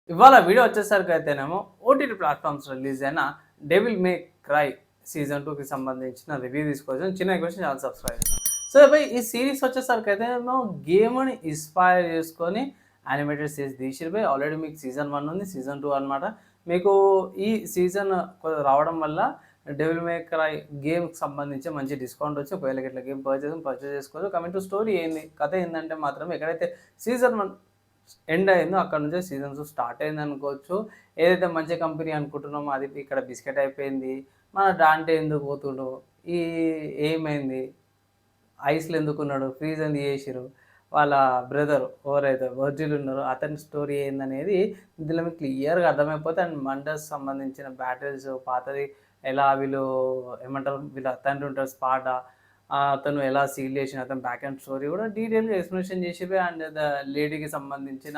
ఇవాళ వీడియో వచ్చేసరికి అయితేనేమో ఓటీటీ ప్లాట్‌ఫామ్స్ రిలీజ్ అయిన 'డెవిల్ మే క్రై' సీజన్ 2కి సంబంధించిన రివ్యూ తీసుకోవచ్చు. చిన్న రిక్వెస్ట్ ఛానల్ సబ్స్క్రైబ్ చేసుకోండి. సో బై ఈ సీరీస్ వచ్చేసరికి అయితేనేమో గేమ్‌ని ఇన్‌స్పైర్ చేసుకొని యానిమేటెడ్ సీరీస్ తీసిర్రు బై. ఆల్రెడీ మీకు సీజన్ 1 ఉంది. సీజన్ 2 అన్నమాట. మీకు ఈ సీజన్ రావడం వల్ల 'డెవిల్ మే క్రై' గేమ్‌కి సంబంధించి మంచి డిస్కౌంట్ వచ్చి ఒకవేళ ఇట్లా గేమ్ పర్చేజ్ చేసుకోవచ్చు. కమింగ్ టు స్టోరీ ఏంది? కథ ఏందంటే మాత్రం ఎక్కడైతే సీజన్ 1 ఎండ్ అయిందో అక్కడ నుంచే సీజన్ 2 స్టార్ట్ అయింది అనుకోవచ్చు. ఏదైతే మంచి కంపెనీ అనుకుంటున్నామో అది ఇక్కడ బిస్కెట్ అయిపోయింది. మన డాంటే ఎందుకు పోతుండు? ఈ ఏమైంది? ఐస్‌లో ఎందుకున్నాడు? ఫ్రీజ్ ఎందుకు చేసిర్రు? వాళ్ళ బ్రదర్ ఎవరైతే వర్జిల్ ఉన్నారో అతని స్టోరీ ఏందనేది ఇందులో మీకు క్లియర్‌గా అర్థమైపోతే అండ్ మండస్ సంబంధించిన బ్యాటిల్స్ పాతది ఎలా వీళ్ళు ఏమంటారు వీళ్ళ తండ్రి ఉంటారు స్పార్టా అతను ఎలా సీల్ చేసిన అతని బ్యాక్ ఎండ్ స్టోరీ కూడా డీటెయిల్‌గా ఎక్స్‌ప్లనేషన్ చేసిర్రు. అండ్ లేడీకి సంబంధించిన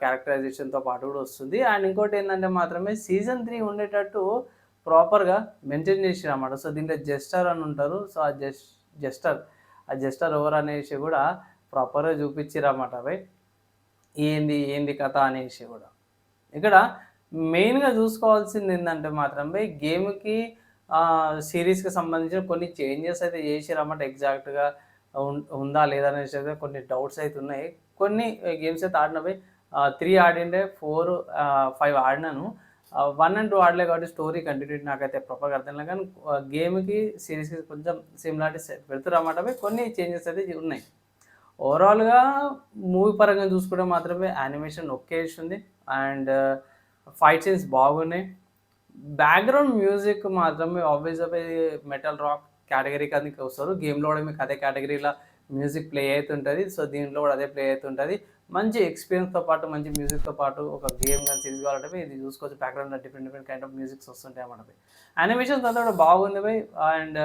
క్యారెక్టరైజేషన్‌తో పాటు కూడా వస్తుంది. అండ్ ఇంకోటేందంటే మాత్రమే సీజన్ 3 ఉండేటట్టు ప్రాపర్‌గా మెయింటైన్ చేసిర్రన్నమాట. సో దీంట్లో జెస్టర్ అని ఉంటారు. సో ఆ జెస్టర్ ఎవరనేసి కూడా ప్రాపర్‌గా చూపిచ్చిర్రన్నమాట అవి. ఏంది కథ అనేసి కూడా. ఇక్కడ మెయిన్‌గా చూసుకోవాల్సింది ఏందంటే మాత్రం బై గేమ్‌కి సీరీస్‌కి సంబంధించిన కొన్ని చేంజెస్ అయితే చేసిర్రన్నమాట. ఎగ్జాక్ట్‌గా ఉందా లేదా అనేసి అయితే కొన్ని డౌట్స్ అయితే ఉన్నాయి. కొన్ని గేమ్స్ అయితే ఆడిన బై 3 ఆడిండే 4 5 ఆడినాను. 1 అండ్ 2 ఆడలే కాబట్టి స్టోరీ కంటిన్యూటీ నాకైతే ప్రాపర్‌గా అర్థం కాలేదు. కానీ గేమ్‌కి సీరీస్‌కి కొంచెం సిమిలారిటీస్ పెడుతుర్రన్నమాట బై. కొన్ని చేంజెస్ అయితే ఉన్నాయి. ఓవరాల్‌గా మూవీ పరంగా చూసుకుంటే మాత్రమే యానిమేషన్ ఒకేషుంది. అండ్ ఫైట్ సీన్స్ బాగున్నాయి. బ్యాక్‌గ్రౌండ్ మ్యూజిక్ మాత్రమే ఆబ్వియస్‌గా మెటల్ రాక్ కేటగిరీ కిందకి వస్తారు. గేమ్‌లో కూడా మీకు అదే కేటగిరీలో మ్యూజిక్ ప్లే అయితుంటది. సో దీంట్లో కూడా అదే ప్లే అయితుంటది. మంచి ఎక్స్‌పీరియన్స్‌తో పాటు, మంచి మ్యూజిక్‌తో పాటు ఒక గేమ్ గాని, సీరీస్ కావాలంటే ఇది చూసుకోవచ్చు. బ్యాక్‌గ్రౌండ్‌లో డిఫరెంట్ కైండ్ ఆఫ్ మ్యూజిక్స్ వస్తుంటాయన్నమాట బై. యానిమేషన్స్ అంతా కూడా బాగుంది బై. అండ్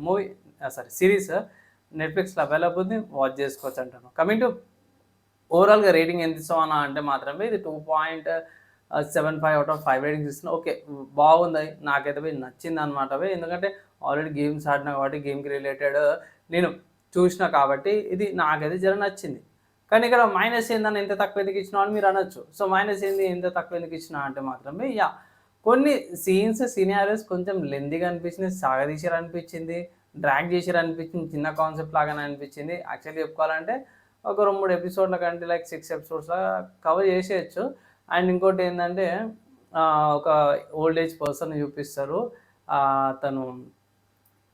మూవీ సీరీస్ నెట్‌ఫ్లిక్స్‌లో అవైలబుల్ ఉంది. వాచ్ చేసుకోవచ్చు అంటాను. కమింగ్ టు ఓవరాల్‌గా రేటింగ్ ఎంత ఇస్తామన్నా అంటే మాత్రమే ఇది 2.75 ఔట్ ఆఫ్ 5 రేటింగ్స్ ఇస్తున్నా. ఓకే. బాగుంది. నాకైతే నచ్చిందనమాట ఎందుకంటే ఆల్రెడీ గేమ్స్ ఆడినా కాబట్టి గేమ్‌కి రిలేటెడ్ నేను చూసినా కాబట్టి ఇది నాకైతే నచ్చింది. కానీ ఇక్కడ మైనస్ ఏందన్న ఇంత తక్కువ ఎందుకు ఇచ్చినావు అని మీరు అనొచ్చు. సో మైనస్ ఏంది ఇంత తక్కువ ఎందుకు ఇచ్చినా అంటే మాత్రమే కొన్ని సీన్స్, సినారియోస్ కొంచెం లెంతీగా అనిపించినాయి. సాగదీశారనిపించింది. డ్రాగ్ చేసిరనిపించింది. చిన్న కాన్సెప్ట్ లాగానే అనిపించింది. యాక్చువల్లీ చెప్పుకోవాలంటే ఒక 2, 3 ఎపిసోడ్ల కంటే లైక్ 6 ఎపిసోడ్స్‌లా కవర్ చేసేయొచ్చు. అండ్ ఇంకోటేందంటే ఒక ఓల్డ్ ఏజ్ పర్సన్‌ని చూపిస్తారు. తను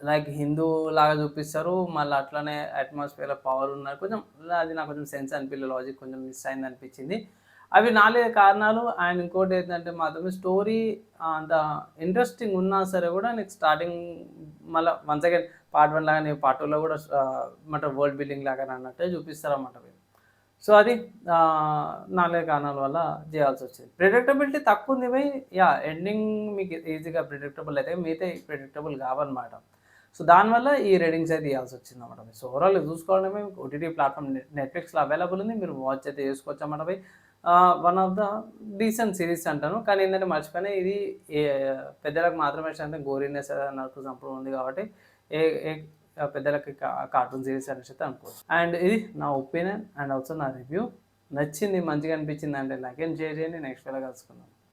లైక్ హిందూ లాగా చూపిస్తారు. మళ్ళీ అట్లనే అట్మాస్ఫియర్‌లో పవర్ ఉన్నారు. కొంచెం అది నాకు కొంచెం సెన్స్ అనిపియలే. లాజిక్ కొంచెం మిస్ అయిందనిపించింది. అవి 4 కారణాలు. అండ్ ఇంకోటేంటంటే మాత్రమే స్టోరీ అంత ఇంట్రెస్టింగ్ ఉన్నా సరే కూడా నీకు స్టార్టింగ్ మళ్ళా వన్స్ అగైన్ పార్ట్ 1 లాగానే పార్ట్ 2లో కూడా ఏమంటారు వరల్డ్ బిల్డింగ్ లాగానే అన్నట్టే చూపిస్తారన్నమాట వీళ్ళు. సో అది 4 కారణాల వల్ల చేయాల్సొచ్చింది. ప్రిడిక్టబిలిటీ తక్కువుంది బై. ఎండింగ్ మీకు ఈజీగా ప్రిడిక్టబుల్ అయితే మిగతాయి ప్రిడిక్టబుల్ కావన్నమాట. సో దానివల్ల ఈ రేటింగ్స్ అయితే ఇయ్యాల్సొచ్చిందన్నమాట బై. సో ఓవరాల్‌గా చూసుకోవాలంటే ఓటీటీ ప్లాట్‌ఫామ్ నెట్‌ఫ్లిక్స్‌లో అవైలబుల్ ఉంది. మీరు వాచ్ అయితే చేసుకోవచ్చన్నమాట bye. One of the decent series అంటాను. కానీ ఏంటంటే మర్చిపోయినా ఇది ఏ పెద్దలకు మాత్రమే అంటే గోరీనెస్ నరకు చంపడం ఉంది కాబట్టి ఏ ఏ పెద్దలకి కార్టూన్ సీరీస్ అనేసి అయితే అనుకోవచ్చు. అండ్ ఇది నా ఒపీనియన్ అండ్ ఆల్సో నా రివ్యూ. నచ్చింది, మంచిగా అనిపించింది అంటే లైక్ అండ్ షేర్ చేయండి. నెక్స్ట్ వీడియోలో కలుసుకుందాం.